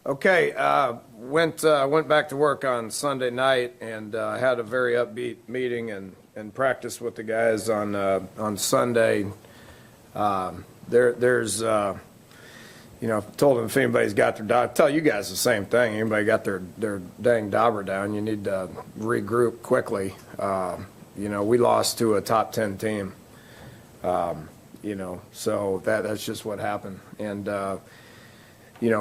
Okay, went back to work on Sunday night and had a very upbeat meeting and practiced with the guys on Sunday. There's told them if anybody's got their I tell you guys the same thing. Anybody got their dang dauber down, you need to regroup quickly. We lost to a top 10 team. So that's just what happened. And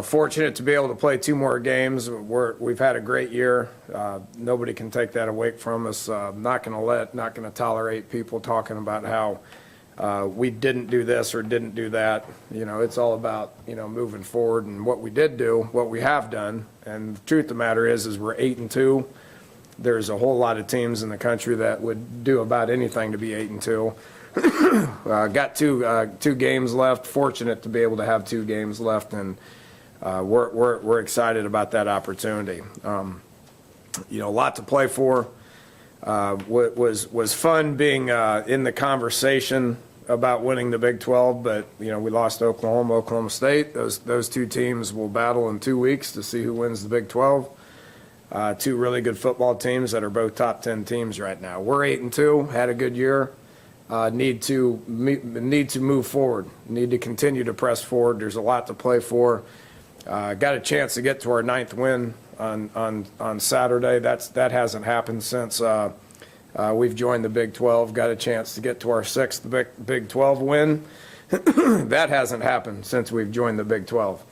fortunate to be able to play 2 more games. We've had a great year. Nobody can take that away from us. Not going to tolerate people talking about how we didn't do this or didn't do that. It's all about, moving forward and what we did do, what we have done. And the truth of the matter is we're 8-2. There's a whole lot of teams in the country that would do about anything to be 8-2. Got two games left. Fortunate to be able to have 2 games left, and we're excited about that opportunity. A lot to play for. Was fun being in the conversation about winning the Big 12, but we lost Oklahoma State. Those 2 teams will battle in 2 weeks to see who wins the Big 12. 2 really good football teams that are both top 10 teams right now. We're 8-2. Had a good year. Need to move forward. Need to continue to press forward. There's a lot to play for. Got a chance to get to our 9th win on Saturday. That hasn't happened since we've joined the Big 12. Got a chance to get to our 6th Big 12 win. That hasn't happened since we've joined the Big 12.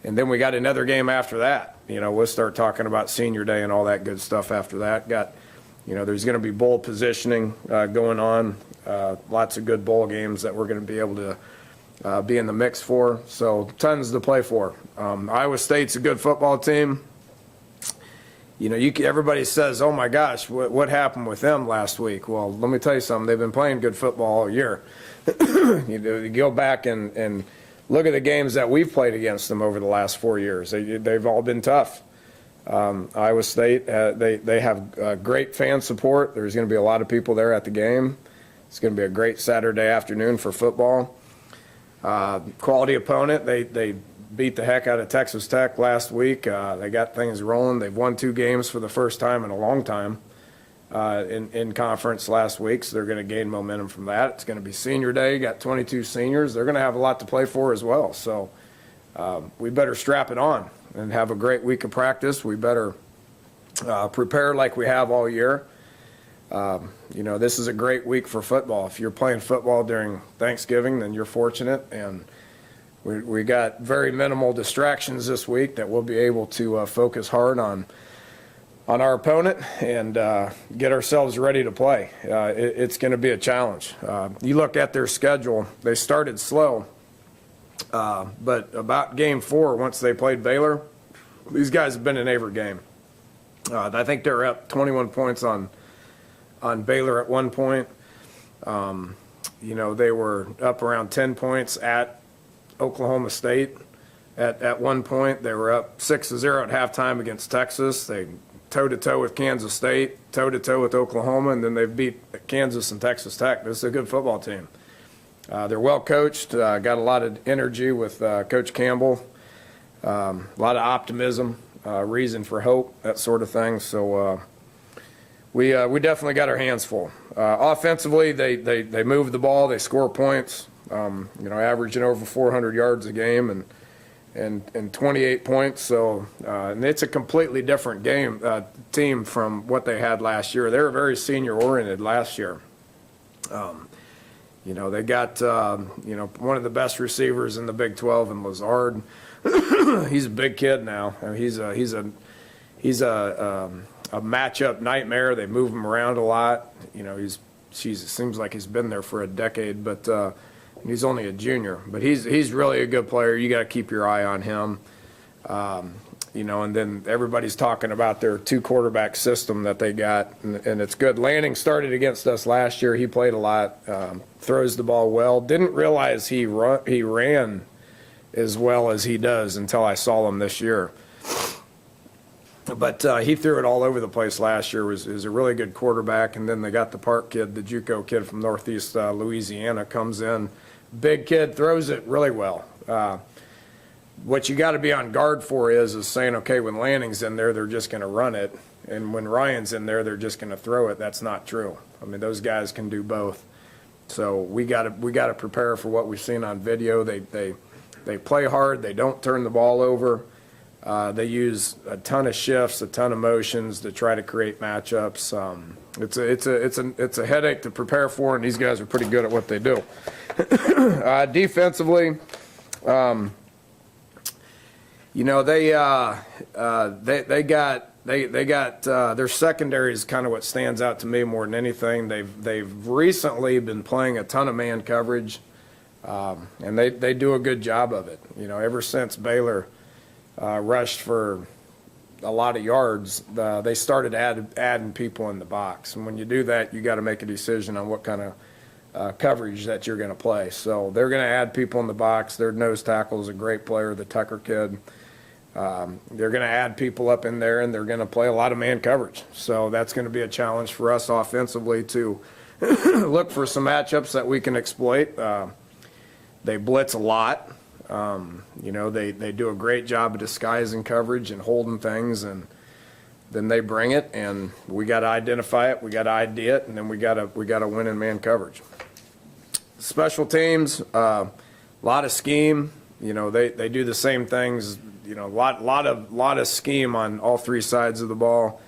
And then we got another game after that. We'll start talking about Senior Day and all that good stuff after that. There's going to be bowl positioning going on. Lots of good bowl games that we're going to be able to be in the mix for. So tons to play for. Iowa State's a good football team. Everybody says, oh my gosh, what happened with them last week? Well, let me tell you something. They've been playing good football all year. You go back and look at the games that we've played against them over the last 4 years. They've all been tough. Iowa State, they have great fan support. There's going to be a lot of people there at the game. It's going to be a great Saturday afternoon for football. Quality opponent. They beat the heck out of Texas Tech last week. They got things rolling. They've won 2 games for the first time in a long time in conference last week, so they're going to gain momentum from that. It's going to be Senior Day. You got 22 seniors. They're going to have a lot to play for as well. So we better strap it on and have a great week of practice. We better prepare like we have all year. This is a great week for football. If you're playing football during Thanksgiving, then you're fortunate. And we got very minimal distractions this week that we'll be able to focus hard on our opponent and get ourselves ready to play. It's going to be a challenge. You look at their schedule, they started slow. But about game 4, once they played Baylor, these guys have been in every game. I think they're up 21 points on Baylor at one point. They were up around 10 points at Oklahoma State at one point. They were up 6-0 at halftime against Texas. They toe-to-toe with Kansas State, toe-to-toe with Oklahoma, and then they've beat Kansas and Texas Tech. This is a good football team. They're well coached, got a lot of energy with Coach Campbell, a lot of optimism, reason for hope, that sort of thing. So we definitely got our hands full. Offensively, they move the ball, they score points, averaging over 400 yards a game and 28 points. So and it's a completely different team from what they had last year. They were very senior-oriented last year. They got, one of the best receivers in the Big 12 in Lazard. He's a big kid now. I mean, he's a matchup nightmare. They move him around a lot. It seems like he's been there for a decade, but he's only a junior. But he's really a good player. You got to keep your eye on him. And then everybody's talking about their 2-quarterback system that they got, and it's good. Lanning started against us last year. He played a lot, throws the ball well. Didn't realize he ran as well as he does until I saw him this year. But he threw it all over the place last year. Was a really good quarterback. And then they got the Park kid, the JUCO kid from Northeast Louisiana, comes in. Big kid, throws it really well. what you got to be on guard for is saying, okay, when Lanning's in there, they're just going to run it. And when Ryan's in there, they're just going to throw it. That's not true. I mean, those guys can do both. So we got to prepare for what we've seen on video. They play hard. They don't turn the ball over. They use a ton of shifts, a ton of motions to try to create matchups. It's a headache to prepare for, and these guys are pretty good at what they do. Defensively, you know, they got their secondary is kind of what stands out to me more than anything. They've recently been playing a ton of man coverage, and they do a good job of it. You know, ever since Baylor rushed for a lot of yards, they started adding people in the box. And when you do that, you got to make a decision on what kind of coverage that you're going to play. So they're going to add people in the box. Their nose tackle is a great player, the Tucker kid. They're going to add people up in there, and they're going to play a lot of man coverage. So that's going to be a challenge for us offensively to look for some matchups that we can exploit. They blitz a lot. You know, they do a great job of disguising coverage and holding things, and then they bring it, and we got to identify it, we got to ID it, and then we got to win in man coverage. Special teams, a lot of scheme. You know, they do the same things. You know, lot of scheme on all three sides of the ball.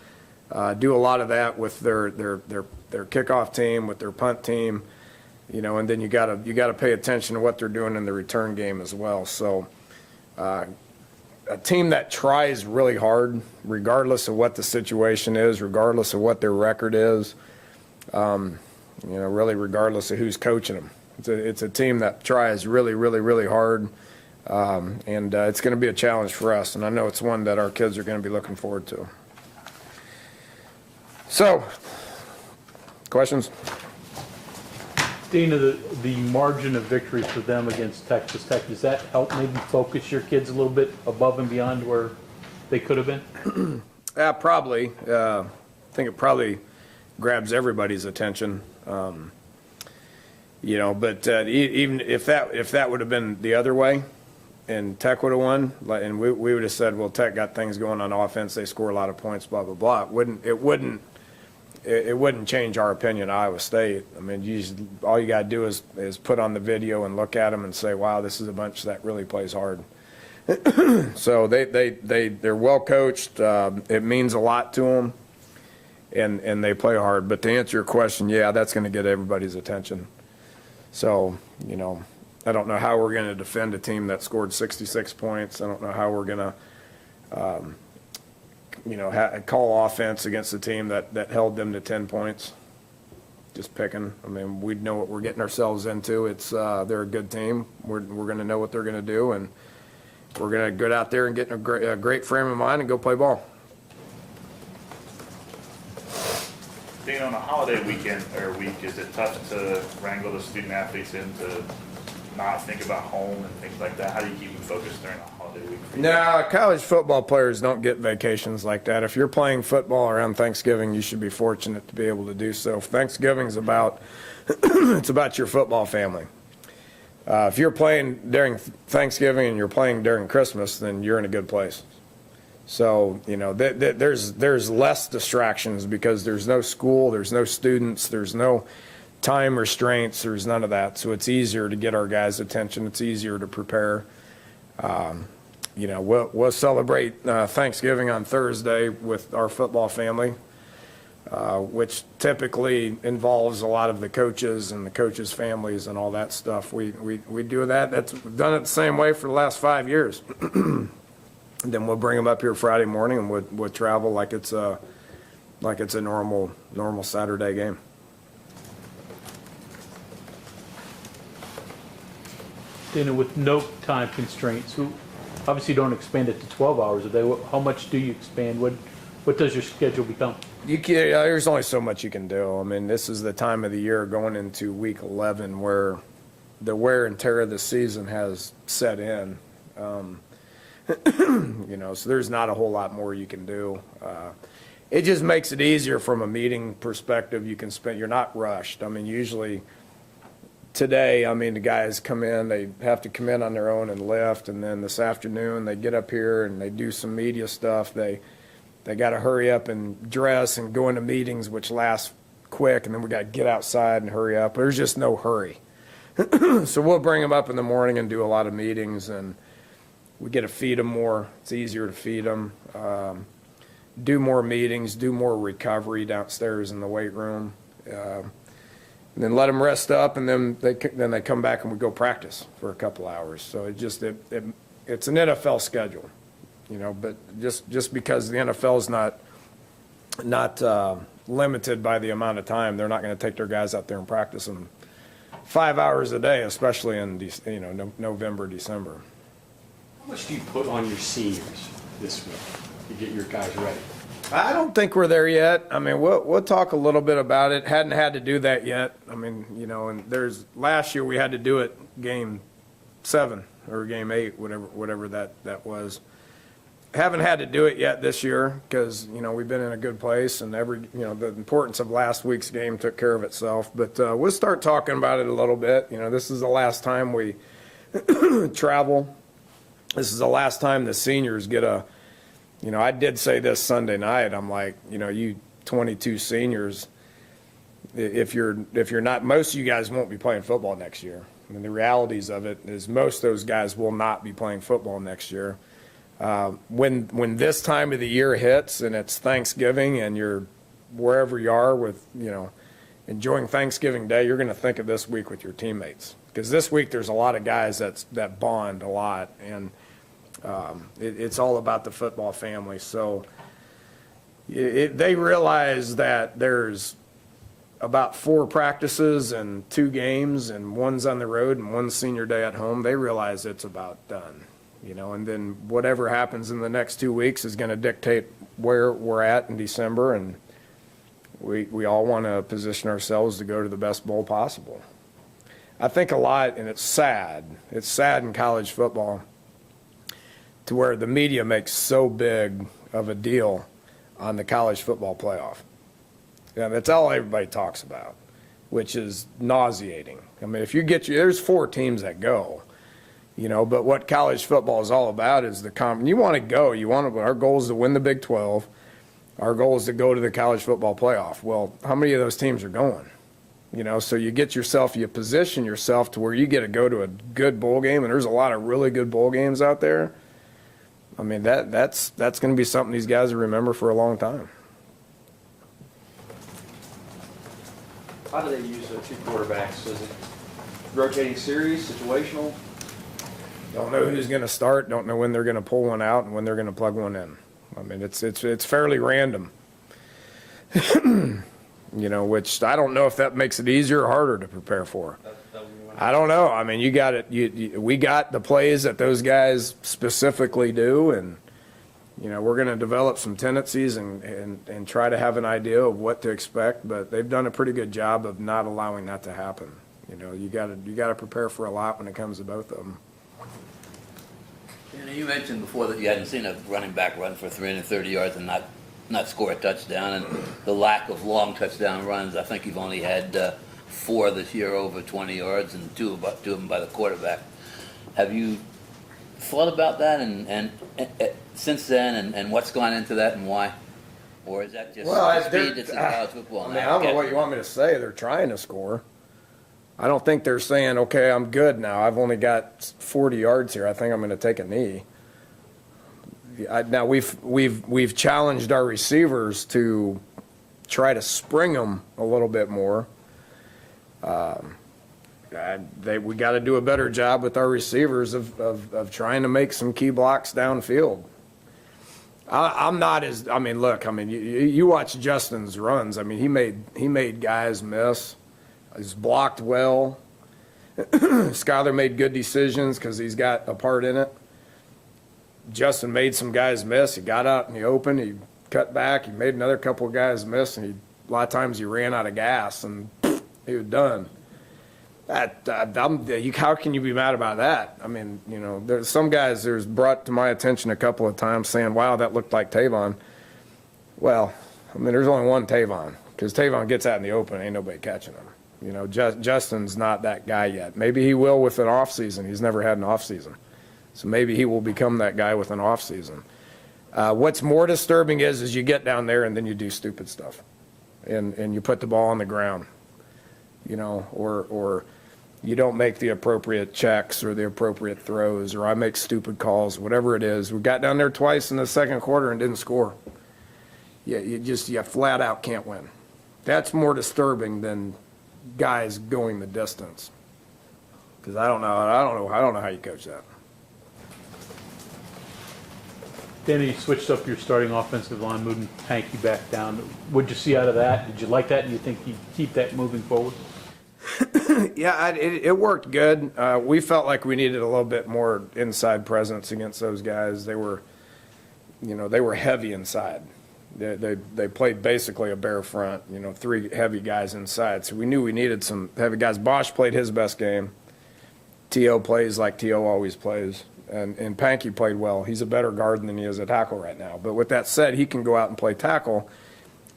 Do a lot of that with their kickoff team, with their punt team. You know, and then you gotta pay attention to what they're doing in the return game as well. So, a team that tries really hard, regardless of what the situation is, regardless of what their record is, you know, really regardless of who's coaching them. It's a team that tries really, really, really hard, and it's going to be a challenge for us. And I know it's one that our kids are going to be looking forward to. So, questions? Dana, the margin of victory for them against Texas Tech, does that help maybe focus your kids a little bit above and beyond where they could have been? Yeah, probably. I think it probably grabs everybody's attention. You know, but even if that would have been the other way, and Tech would have won, and we would have said, well, Tech got things going on offense, they score a lot of points, blah blah blah. It wouldn't change our opinion of Iowa State. I mean, all you got to do is put on the video and look at them and say, wow, this is a bunch that really plays hard. So they're well coached. It means a lot to them, and they play hard. But to answer your question, yeah, that's going to get everybody's attention. So, you know, I don't know how we're going to defend a team that scored 66 points. I don't know how we're going to you know, call offense against a team that held them to 10 points. Just picking. I mean, we know what we're getting ourselves into. They're a good team. We're going to know what they're going to do, and we're going to get out there and get in a great frame of mind and go play ball. Being on a holiday weekend or week, is it tough to wrangle the student athletes in to not think about home and things like that? How do you keep them focused during a holiday week? No, college football players don't get vacations like that. If you're playing football around Thanksgiving, you should be fortunate to be able to do so. Thanksgiving's about it's about your football family. If you're playing during Thanksgiving and you're playing during Christmas, then you're in a good place. So, you know, there's less distractions because there's no school, there's no students, there's no time restraints, there's none of that. So it's easier to get our guys' attention. It's easier to prepare. You know, we'll celebrate Thanksgiving on Thursday with our football family, which typically involves a lot of the coaches and the coaches' families and all that stuff. We do that. We've done it the same way for the last 5 years. Then we'll bring them up here Friday morning, and we'll travel like it's a normal Saturday game. Dana, with no time constraints, obviously you don't expand it to 12 hours a day. How much do you expand? What does your schedule become? There's only so much you can do. I mean, this is the time of the year going into week 11 where the wear and tear of the season has set in. You know, so there's not a whole lot more you can do. It just makes it easier from a meeting perspective. You're not rushed. I mean, usually today, I mean, the guys come in, they have to come in on their own and lift, and then this afternoon, they get up here and they do some media stuff. They got to hurry up and dress and go into meetings, which last quick, and then we got to get outside and hurry up. There's just no hurry. So we'll bring them up in the morning and do a lot of meetings, and we get to feed them more. It's easier to feed them. Do more meetings, do more recovery downstairs in the weight room. And then let them rest up, and then they come back and we go practice for a couple hours. So it's an NFL schedule, you know. But just because the NFL is not limited by the amount of time, they're not going to take their guys out there and practice them 5 hours a day, especially in November, December. How much do you put on your seniors this week to get your guys ready? I don't think we're there yet. I mean, we'll talk a little bit about it. Hadn't had to do that yet. I mean, you know, and last year we had to do it game 7 or game 8, whatever that was. Haven't had to do it yet this year because, you know, we've been in a good place, and the importance of last week's game took care of itself. But we'll start talking about it a little bit. You know, this is the last time we travel. This is the last time the seniors get I did say this Sunday night. I'm like, you 22 seniors, if you're not, most of you guys won't be playing football next year. I mean, the realities of it is most of those guys will not be playing football next year. When this time of the year hits and it's Thanksgiving and you're wherever you are with, enjoying Thanksgiving Day, you're going to think of this week with your teammates. Because this week there's a lot of guys that bond a lot, and it's all about the football family. So they realize that there's about 4 practices and 2 games, and one's on the road and one's senior day at home. They realize it's about done, and then whatever happens in the next 2 weeks is going to dictate where we're at in December, and we all want to position ourselves to go to the best bowl possible. I think a lot, and it's sad in college football, to where the media makes so big of a deal on the college football playoff. Yeah, that's all everybody talks about, which is nauseating. I mean, if you there's 4 teams that go, but what college football is all about is you want to go. Our goal is to win the Big 12. Our goal is to go to the college football playoff. Well, how many of those teams are going? So you position yourself to where you get to go to a good bowl game, and there's a lot of really good bowl games out there. I mean, that's going to be something these guys will remember for a long time. How do they use the 2 quarterbacks? Is it rotating series, situational? Don't know who's going to start. Don't know when they're going to pull one out and when they're going to plug one in. I mean, it's fairly random. Which I don't know if that makes it easier or harder to prepare for. I don't know. I mean, you got it. We got the plays that those guys specifically do, and we're going to develop some tendencies and try to have an idea of what to expect. But they've done a pretty good job of not allowing that to happen. You got to prepare for a lot when it comes to both of them. You mentioned before that you hadn't seen a running back run for 330 yards and not score a touchdown, and the lack of long touchdown runs. I think you've only had 4 this year over 20 yards, and two of them by the quarterback. Have you thought about that and since then, and what's gone into that and why? Or is that just speed that's in college football now? I don't know what you want me to say. They're trying to score. I don't think they're saying, okay, I'm good now. I've only got 40 yards here. I think I'm going to take a knee. Now we've challenged our receivers to try to spring them a little bit more. We got to do a better job with our receivers of trying to make some key blocks downfield. You watch Justin's runs. I mean, he made guys miss. He's blocked well. Skyler made good decisions because he's got a part in it. Justin made some guys miss. He got out in the open. He cut back. He made another couple of guys miss, and a lot of times he ran out of gas, and he was done. How can you be mad about that? I mean, there's some guys there's brought to my attention a couple of times saying, wow, that looked like Tavon. Well, I mean, there's only one Tavon, because Tavon gets out in the open, ain't nobody catching him. You know, Justin's not that guy yet. Maybe he will with an off season. He's never had an off season. So maybe he will become that guy with an off season. What's more disturbing is you get down there and then you do stupid stuff. And you put the ball on the ground, you know, or you don't make the appropriate checks or the appropriate throws, or I make stupid calls, whatever it is. We got down there twice in the second quarter and didn't score. Yeah, you flat out can't win. That's more disturbing than guys going the distance. Because I don't know how you coach that. Danny, you switched up your starting offensive line, moving Hanky back down. What'd you see out of that? Did you like that? Do you think you keep that moving forward? Yeah, it worked good. We felt like we needed a little bit more inside presence against those guys. They were heavy inside. They played basically a bare front, you know, 3 heavy guys inside. So we knew we needed some heavy guys. Bosch played his best game. T.O. plays like T.O. always plays. And Pankey played well. He's a better guard than he is a tackle right now. But with that said, he can go out and play tackle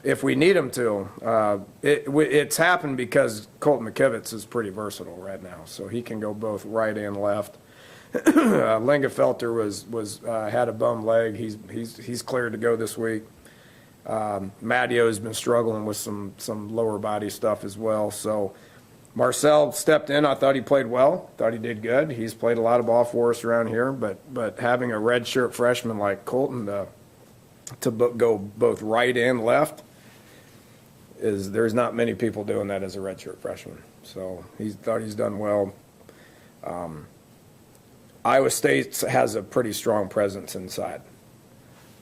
if we need him to. It's happened because Colton McKivitz is pretty versatile right now. So he can go both right and left. Lingenfelter had a bum leg. He's cleared to go this week. Matteo has been struggling with some lower body stuff as well. So Marcel stepped in. I thought he played well. Thought he did good. He's played a lot of ball for us around here. But having a redshirt freshman like Colton to go both right and left there's not many people doing that as a redshirt freshman. So he's done well. Iowa State has a pretty strong presence inside.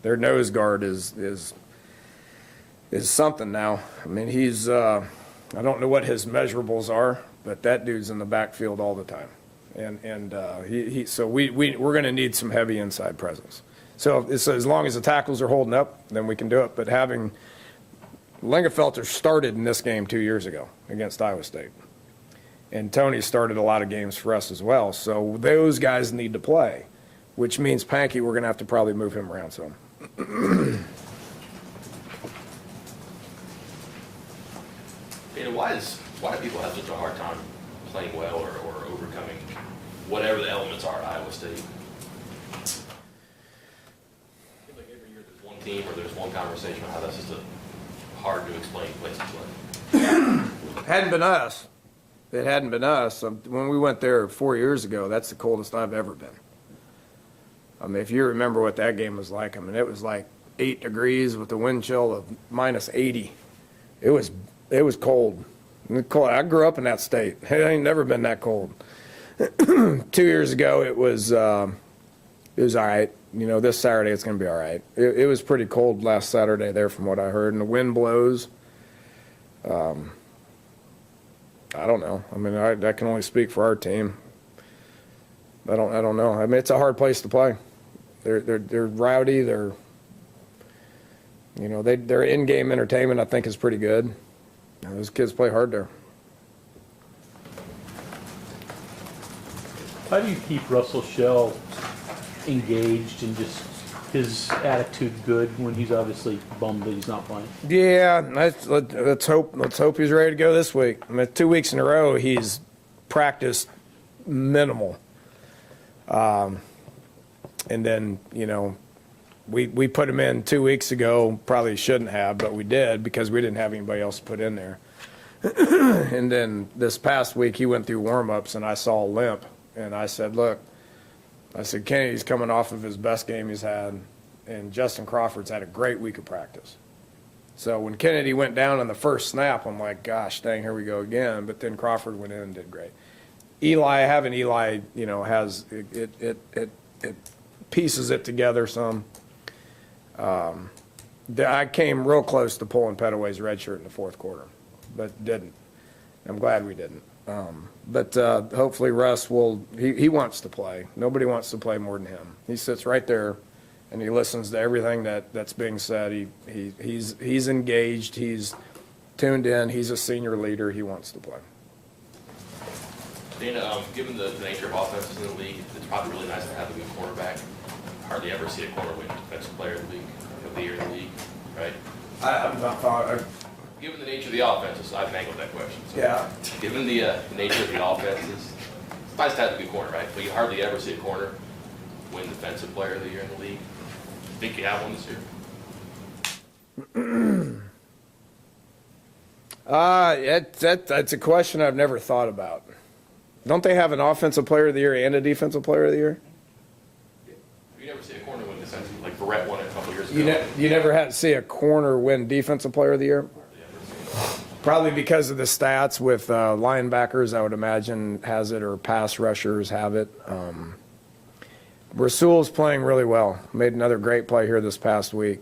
Their nose guard is something now. I mean, he's I don't know what his measurables are, but that dude's in the backfield all the time. So we're going to need some heavy inside presence. So as long as the tackles are holding up, then we can do it. But having Lingenfelter started in this game 2 years ago against Iowa State. And Tony started a lot of games for us as well. So those guys need to play, which means Pankey, we're going to have to probably move him around some. And why do people have such a hard time playing well or overcoming whatever the elements are at Iowa State? It seems like every year there's one team or there's one conversation on how that's just a hard to explain place to play. Hadn't been us. It hadn't been us. When we went there 4 years ago, that's the coldest I've ever been. I mean, if you remember what that game was like, I mean, it was like 8 degrees with a wind chill of minus 80. It was cold. I grew up in that state. It ain't never been that cold. 2 years ago, it was all right. You know, this Saturday it's going to be all right. It was pretty cold last Saturday there, from what I heard, and the wind blows. I don't know. I mean, I can only speak for our team. I don't know. I mean, it's a hard place to play. They're rowdy. Their in-game entertainment, I think, is pretty good. Those kids play hard there. How do you keep Russell Shell engaged and just his attitude good when he's obviously bummed that he's not playing? Yeah, let's hope he's ready to go this week. I mean, 2 weeks in a row he's practiced minimal, and then we put him in 2 weeks ago. Probably shouldn't have, but we did because we didn't have anybody else to put in there. And then this past week he went through warm-ups and I saw a limp, and I said, look. I said, Kennedy's coming off of his best game he's had, and Justin Crawford's had a great week of practice. So when Kennedy went down on the first snap, I'm like, gosh, dang, here we go again. But then Crawford went in and did great. Having Eli, has it pieces it together some. I came real close to pulling Pettaway's red shirt in the fourth quarter, but didn't. I'm glad we didn't. But hopefully Russ he wants to play. Nobody wants to play more than him. He sits right there and he listens to everything that's being said. He's engaged. He's tuned in. He's a senior leader. He wants to play. Dana, given the nature of offenses in the league, it's probably really nice to have a good quarterback. Hardly ever see a corner win defensive player of the league, of the year in the league, right? Given the nature of the offenses, I've mangled that question. So Yeah. Given the nature of the offenses, it's nice to have a good corner, right? But you hardly ever see a corner win Defensive Player of the Year in the league. Think you have one this year? That's a question I've never thought about. Don't they have an offensive player of the year and a defensive player of the year? You never see a corner win defensive, like Barrett won it a couple years ago. You never had to see a corner win defensive player of the year? Probably because of the stats with linebackers, I would imagine, has it, or pass rushers have it. Rasul's playing really well. Made another great play here this past week.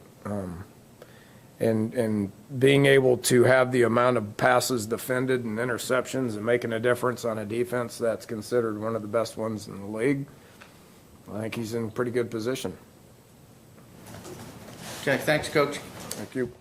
And being able to have the amount of passes defended and interceptions and making a difference on a defense that's considered one of the best ones in the league, I think he's in pretty good position. Okay, thanks, Coach. Thank you.